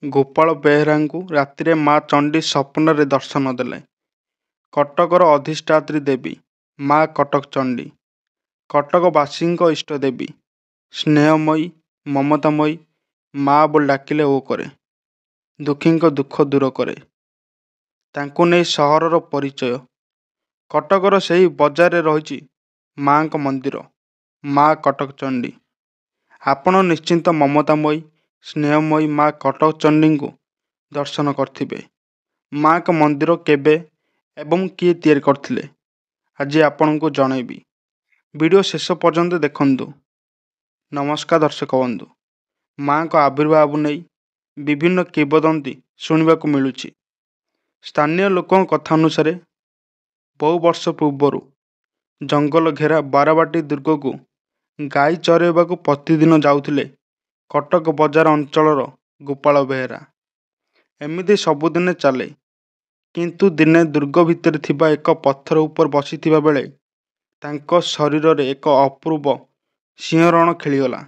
ଗୋପାଳ ବେହେରାଙ୍କୁ ରାତିରେ ମା ଚଣ୍ଡୀ ସ୍ୱପ୍ନରେ ଦର୍ଶନ ଦେଲେ। କଟକର ଅଧିଷ୍ଠାତ୍ରୀ ଦେବୀ ମା କଟକଚଣ୍ଡୀ, କଟକବାସୀଙ୍କ ଇଷ୍ଟ ଦେବୀ, ସ୍ନେହମୟୀ ମମତାମୟୀ ମା ବୋଲି ଡାକିଲେ ଓ କରେ, ଦୁଃଖୀଙ୍କ ଦୁଃଖ ଦୂର କରେ। ତାଙ୍କୁ ନେଇ ସହରର ପରିଚୟ। କଟକର ସେହି ବଜାରରେ ରହିଛି ମାଙ୍କ ମନ୍ଦିର ମା କଟକଚଣ୍ଡୀ। ଆପଣ ନିଶ୍ଚିନ୍ତ ମମତାମୟୀ ସ୍ନେହମୟୀ ମା କଟକଚଣ୍ଡୀଙ୍କୁ ଦର୍ଶନ କରିଥିବେ। ମାଙ୍କ ମନ୍ଦିର କେବେ ଏବଂ କିଏ ତିଆରି କରିଥିଲେ ଆଜି ଆପଣଙ୍କୁ ଜଣାଇବି। ଭିଡ଼ିଓ ଶେଷ ପର୍ଯ୍ୟନ୍ତ ଦେଖନ୍ତୁ। ନମସ୍କାର ଦର୍ଶକ ବନ୍ଧୁ। ମାଙ୍କ ଆବିର୍ଭାବ ନେଇ ବିଭିନ୍ନ କିମ୍ବଦନ୍ତୀ ଶୁଣିବାକୁ ମିଳୁଛି। ସ୍ଥାନୀୟ ଲୋକଙ୍କ କଥା ଅନୁସାରେ ବହୁ ବର୍ଷ ପୂର୍ବରୁ ଜଙ୍ଗଲ ଘେରା ବାରବାଟୀ ଦୁର୍ଗକୁ ଗାଈ ଚରାଇବାକୁ ପ୍ରତିଦିନ ଯାଉଥିଲେ କଟକ ବଜାର ଅଞ୍ଚଳର ଗୋପାଳ ବେହେରା। ଏମିତି ସବୁଦିନେ ଚାଲେ, କିନ୍ତୁ ଦିନେ ଦୁର୍ଗ ଭିତରେ ଥିବା ଏକ ପଥର ଉପରେ ବସିଥିବା ବେଳେ ତାଙ୍କ ଶରୀରରେ ଏକ ଅପୂର୍ବ ସିଂହରଣ ଖେଳିଗଲା।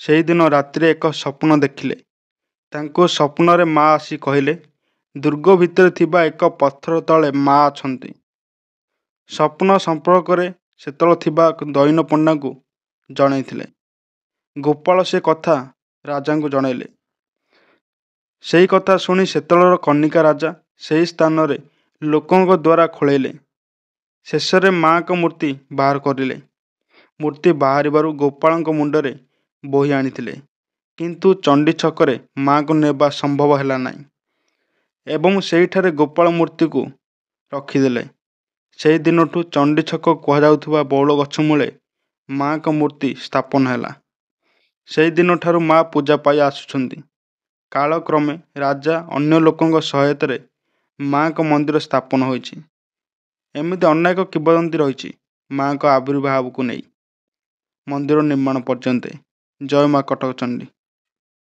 ସେହିଦିନ ରାତିରେ ଏକ ସ୍ୱପ୍ନ ଦେଖିଲେ। ତାଙ୍କୁ ସ୍ୱପ୍ନରେ ମା ଆସି କହିଲେ, ଦୁର୍ଗ ଭିତରେ ଥିବା ଏକ ପଥର ତଳେ ମା ଅଛନ୍ତି। ସ୍ୱପ୍ନ ସମ୍ପର୍କରେ ସେତେବେଳେ ଥିବା ଦଇନ ପଣ୍ଡାଙ୍କୁ ଜଣାଇଥିଲେ। ଗୋପାଳ ସେ କଥା ରାଜାଙ୍କୁ ଜଣାଇଲେ। ସେହି କଥା ଶୁଣି ସେତେବେଳର କନିକା ରାଜା ସେହି ସ୍ଥାନରେ ଲୋକଙ୍କ ଦ୍ୱାରା ଖୋଳେଇଲେ। ଶେଷରେ ମାଙ୍କ ମୂର୍ତ୍ତି ବାହାର କରିଲେ। ମୂର୍ତ୍ତି ବାହାରିବାରୁ ଗୋପାଳଙ୍କ ମୁଣ୍ଡରେ ବୋହି ଆଣିଥିଲେ, କିନ୍ତୁ ଚଣ୍ଡୀ ଛକରେ ମାଙ୍କୁ ନେବା ସମ୍ଭବ ହେଲା ନାହିଁ ଏବଂ ସେହିଠାରେ ଗୋପାଳ ମୂର୍ତ୍ତିକୁ ରଖିଦେଲେ। ସେହି ଦିନଠୁ ଚଣ୍ଡୀ ଛକ କୁହାଯାଉଥିବା ବଉଳ ଗଛ ମୂଳେ ମାଙ୍କ ମୂର୍ତ୍ତି ସ୍ଥାପନ ହେଲା। ସେହି ଦିନଠାରୁ ମା ପୂଜା ପାଇ ଆସୁଛନ୍ତି। କାଳକ୍ରମେ ରାଜା ଅନ୍ୟ ଲୋକଙ୍କ ସହାୟତାରେ ମାଙ୍କ ମନ୍ଦିର ସ୍ଥାପନ ହୋଇଛି। ଏମିତି ଅନେକ କିମ୍ବଦନ୍ତୀ ରହିଛି ମାଙ୍କ ଆବିର୍ଭାବକୁ ନେଇ ମନ୍ଦିର ନିର୍ମାଣ ପର୍ଯ୍ୟନ୍ତ। ଜୟ ମା କଟକଚଣ୍ଡୀ।